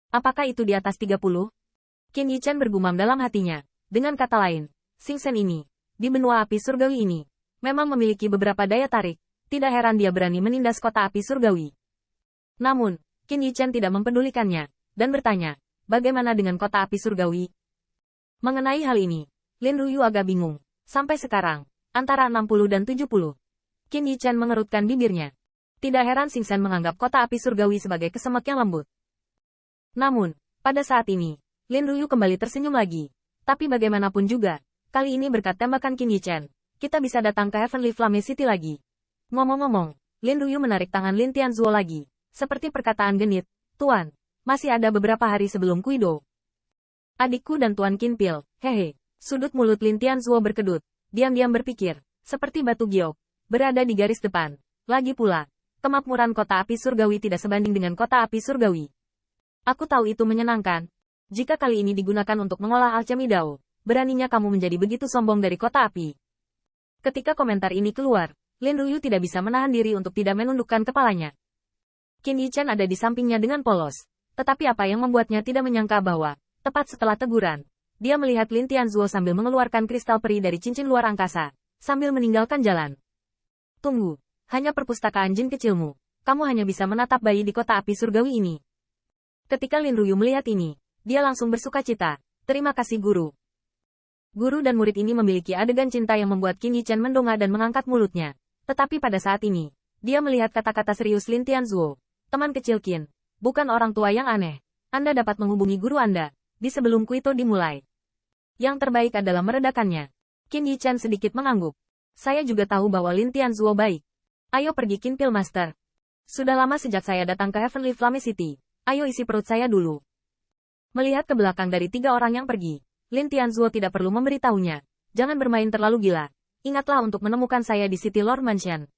Apakah itu di atas 30? Qin Yichen bergumam dalam hatinya. Dengan kata lain, Xing Sen ini, di benua api surgawi ini, memang memiliki beberapa daya tarik. Tidak heran dia berani menindas kota api surgawi. Namun, Qin Yichen tidak mempedulikannya, dan bertanya, bagaimana dengan kota api surgawi? Mengenai hal ini, Lin Ruyu agak bingung. Sampai sekarang, antara 60 dan 70. Qin Yichen mengerutkan bibirnya. Tidak heran Xing Sen menganggap kota api surgawi sebagai kesemek yang lembut. Namun, pada saat ini, Lin Ruyu kembali tersenyum lagi. Tapi bagaimanapun juga, kali ini berkat tembakan Qin Yichen, kita bisa datang ke Heavenly Flame City lagi. Ngomong-ngomong, Lin Ruyu menarik tangan Lin Tianzuo lagi. Seperti perkataan genit, Tuan, masih ada beberapa hari sebelum Kuido. Adikku dan Tuan Qin Pil, hehe. Sudut mulut Lin Tianzuo berkedut. Diam-diam berpikir, seperti batu giok, berada di garis depan. Lagi pula, kemakmuran kota api surgawi tidak sebanding dengan kota api surgawi. Aku tahu itu menyenangkan. Jika kali ini digunakan untuk mengolah alchemy Dao, beraninya kamu menjadi begitu sombong dari kota api. Ketika komentar ini keluar, Lin Ruyu tidak bisa menahan diri untuk tidak menundukkan kepalanya. Qin Yichen ada di sampingnya dengan polos. Tetapi apa yang membuatnya tidak menyangka bahwa, tepat setelah teguran, dia melihat Lin Tianzuo sambil mengeluarkan kristal peri dari cincin luar angkasa, sambil meninggalkan jalan. Tunggu, hanya perpustakaan jin kecilmu, kamu hanya bisa menatap bayi di kota api surgawi ini. Ketika Lin Ruyu melihat ini, dia langsung bersukacita. Terima kasih guru. Guru dan murid ini memiliki adegan cinta yang membuat Qin Yichen mendongak dan mengangkat mulutnya. Tetapi pada saat ini, dia melihat kata-kata serius Lin Tianzuo. Teman kecil Qin, bukan orang tua yang aneh. Anda dapat menghubungi guru Anda, di sebelum Kuito dimulai. Yang terbaik adalah meredakannya. Qin Yichen sedikit mengangguk. Saya juga tahu bahwa Lin Tianzuo baik. Ayo pergi Qin Pil Master. Sudah lama sejak saya datang ke Heavenly Flame City. Ayo isi perut saya dulu. Melihat ke belakang dari 3 orang yang pergi, Lin Tianzuo tidak perlu memberitahunya. Jangan bermain terlalu gila. Ingatlah untuk menemukan saya di City Lord Mansion.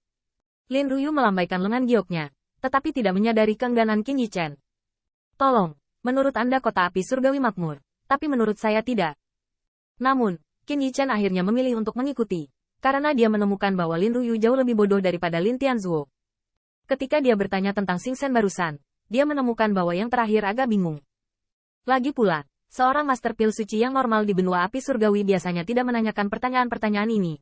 Lin Ruyu melambaikan lengan gioknya, tetapi tidak menyadari keengganan Qin Yichen. Tolong, menurut Anda kota api surgawi makmur, tapi menurut saya tidak. Namun, Qin Yichen akhirnya memilih untuk mengikuti, karena dia menemukan bahwa Lin Ruyu jauh lebih bodoh daripada Lin Tianzuo. Ketika dia bertanya tentang Xing Sen barusan, dia menemukan bahwa yang terakhir agak bingung. Lagi pula, seorang master pil suci yang normal di benua api surgawi biasanya tidak menanyakan pertanyaan-pertanyaan ini.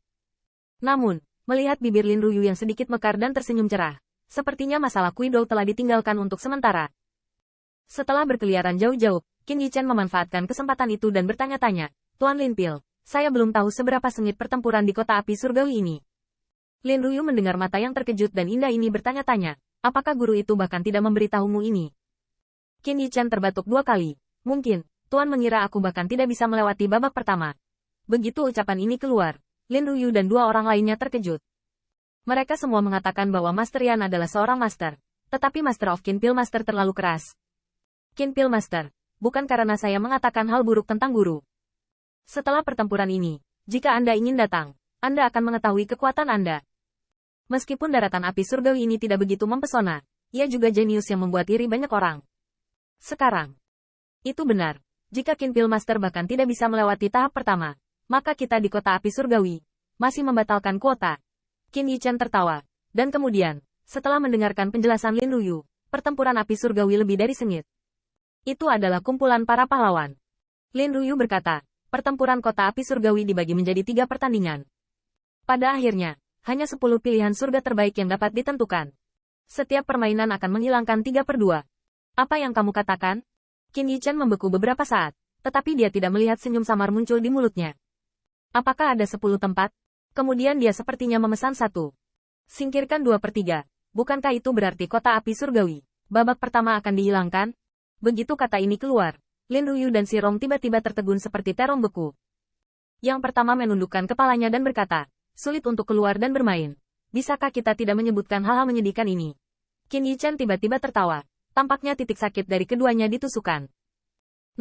Namun, melihat bibir Lin Ruyu yang sedikit mekar dan tersenyum cerah, sepertinya masalah Kuido telah ditinggalkan untuk sementara. Setelah berkeliaran jauh-jauh, Qin Yichen memanfaatkan kesempatan itu dan bertanya-tanya, Tuan Lin Pil, saya belum tahu seberapa sengit pertempuran di kota api surgawi ini. Lin Ruyu mendengar mata yang terkejut dan indah ini bertanya-tanya, apakah guru itu bahkan tidak memberitahumu ini? Qin Yichen terbatuk 2 kali. Mungkin, Tuan mengira aku bahkan tidak bisa melewati babak pertama. Begitu ucapan ini keluar, Lin Ruyu dan 2 orang lainnya terkejut. Mereka semua mengatakan bahwa Master Yan adalah seorang master. Tetapi Master of Qin Pil Master terlalu keras. Qin Pil Master, bukan karena saya mengatakan hal buruk tentang guru. Setelah pertempuran ini, jika Anda ingin datang, Anda akan mengetahui kekuatan Anda. Meskipun daratan api surgawi ini tidak begitu mempesona, ia juga jenius yang membuat iri banyak orang. Sekarang, itu benar. Jika Qin Pil Master bahkan tidak bisa melewati tahap pertama, maka kita di kota api surgawi masih membatalkan kuota. Qin Yichen tertawa. Dan kemudian, setelah mendengarkan penjelasan Lin Ruyu, pertempuran api surgawi lebih dari sengit. Itu adalah kumpulan para pahlawan. Lin Ruyu berkata, pertempuran kota api surgawi dibagi menjadi 3 pertandingan. Pada akhirnya, hanya 10 pilihan surga terbaik yang dapat ditentukan. Setiap permainan akan menghilangkan 3/2. Apa yang kamu katakan? Qin Yichen membeku beberapa saat, tetapi dia tidak melihat senyum samar muncul di mulutnya. Apakah ada 10 tempat? Kemudian dia sepertinya memesan 1. Singkirkan 2/3. Bukankah itu berarti kota api surgawi babak pertama akan dihilangkan? Begitu kata ini keluar, Lin Ruyu dan Si Rong tiba-tiba tertegun seperti terong beku. Yang pertama menundukkan kepalanya dan berkata, sulit untuk keluar dan bermain. Bisakah kita tidak menyebutkan hal-hal menyedihkan ini? Qin Yichen tiba-tiba tertawa. Tampaknya titik sakit dari keduanya ditusukkan.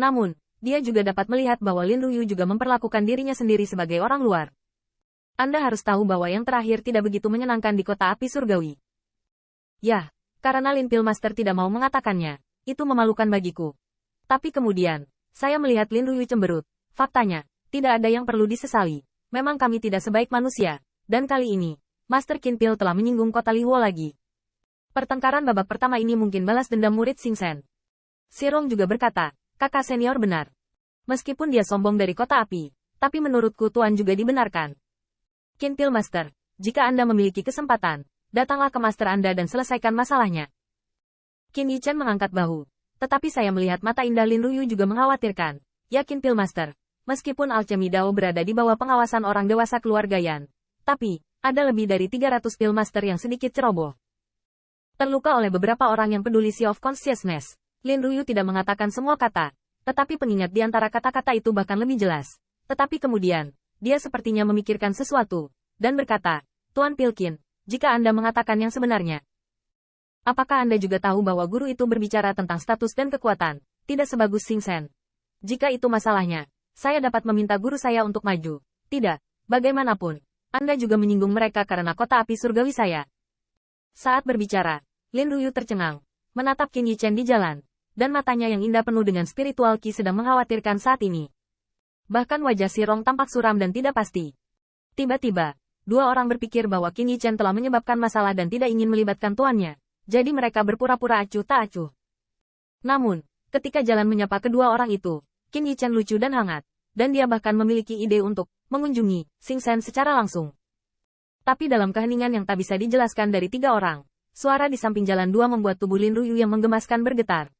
Namun, dia juga dapat melihat bahwa Lin Ruyu juga memperlakukan dirinya sendiri sebagai orang luar. Anda harus tahu bahwa yang terakhir tidak begitu menyenangkan di kota api surgawi. Yah, karena Lin Pil Master tidak mau mengatakannya, itu memalukan bagiku. Tapi kemudian, saya melihat Lin Ruyu cemberut. Faktanya, tidak ada yang perlu disesali. Memang kami tidak sebaik manusia. Dan kali ini, Master Qin Pil telah menyinggung kota Lihuo lagi. Pertengkaran babak pertama ini mungkin balas dendam murid Xing Sen. Xirong juga berkata, kakak senior benar. Meskipun dia sombong dari kota api, tapi menurutku Tuan juga dibenarkan. Qin Pil Master, jika Anda memiliki kesempatan, datanglah ke master Anda dan selesaikan masalahnya. Qin Yichen mengangkat bahu. Tetapi saya melihat mata indah Lin Ruyu juga mengkhawatirkan. Yakin Pil Master, meskipun alchemy Dao berada di bawah pengawasan orang dewasa keluarga Yan. Tapi, ada lebih dari 300 Pil Master yang sedikit ceroboh. Terluka oleh beberapa orang yang peduli Sea of Consciousness. Lin Ruyu tidak mengatakan semua kata. Tetapi pengingat di antara kata-kata itu bahkan lebih jelas. Tetapi kemudian, dia sepertinya memikirkan sesuatu. Dan berkata, Tuan Pilkin, jika Anda mengatakan yang sebenarnya. Apakah Anda juga tahu bahwa guru itu berbicara tentang status dan kekuatan, tidak sebagus Xing Shen? Jika itu masalahnya, saya dapat meminta guru saya untuk maju. Tidak, bagaimanapun, Anda juga menyinggung mereka karena kota api surgawi saya. Saat berbicara, Lin Ruyu tercengang, menatap Qin Yichen di jalan, dan matanya yang indah penuh dengan spiritual ki sedang mengkhawatirkan saat ini. Bahkan wajah Xirong tampak suram dan tidak pasti. Tiba-tiba, dua orang berpikir bahwa Qin Yichen telah menyebabkan masalah dan tidak ingin melibatkan tuannya. Jadi mereka berpura-pura acuh tak acuh. Namun, ketika jalan menyapa kedua orang itu, Qin Yichen lucu dan hangat, dan dia bahkan memiliki ide untuk mengunjungi Xing Shen secara langsung. Tapi dalam keheningan yang tak bisa dijelaskan dari tiga orang, suara di samping jalan dua membuat tubuh Lin Ruyu yang menggemaskan bergetar.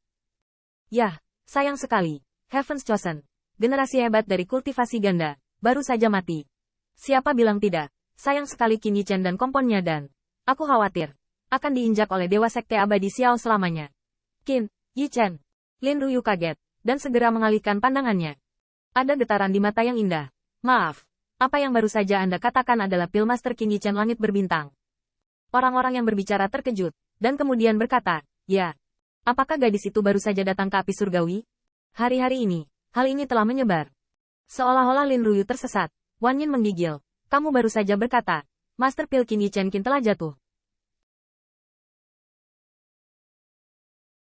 Yah, sayang sekali, Heaven's Chosen, generasi hebat dari kultivasi ganda, baru saja mati. Siapa bilang tidak? Sayang sekali Qin Yichen dan komponnya dan aku khawatir akan diinjak oleh Dewa Sekte Abadi Xiao selamanya. Qin Yichen. Lin Ruyu kaget dan segera mengalihkan pandangannya. Ada getaran di mata yang indah. Maaf, apa yang baru saja Anda katakan adalah Pil Master Qin Yichen langit berbintang. Orang-orang yang berbicara terkejut dan kemudian berkata, ya, apakah gadis itu baru saja datang ke api surgawi? Hari-hari ini, hal ini telah menyebar. Seolah-olah Lin Ruyu tersesat. Wan Yin menggigil. Kamu baru saja berkata, Master Pil Qin Yichen telah jatuh.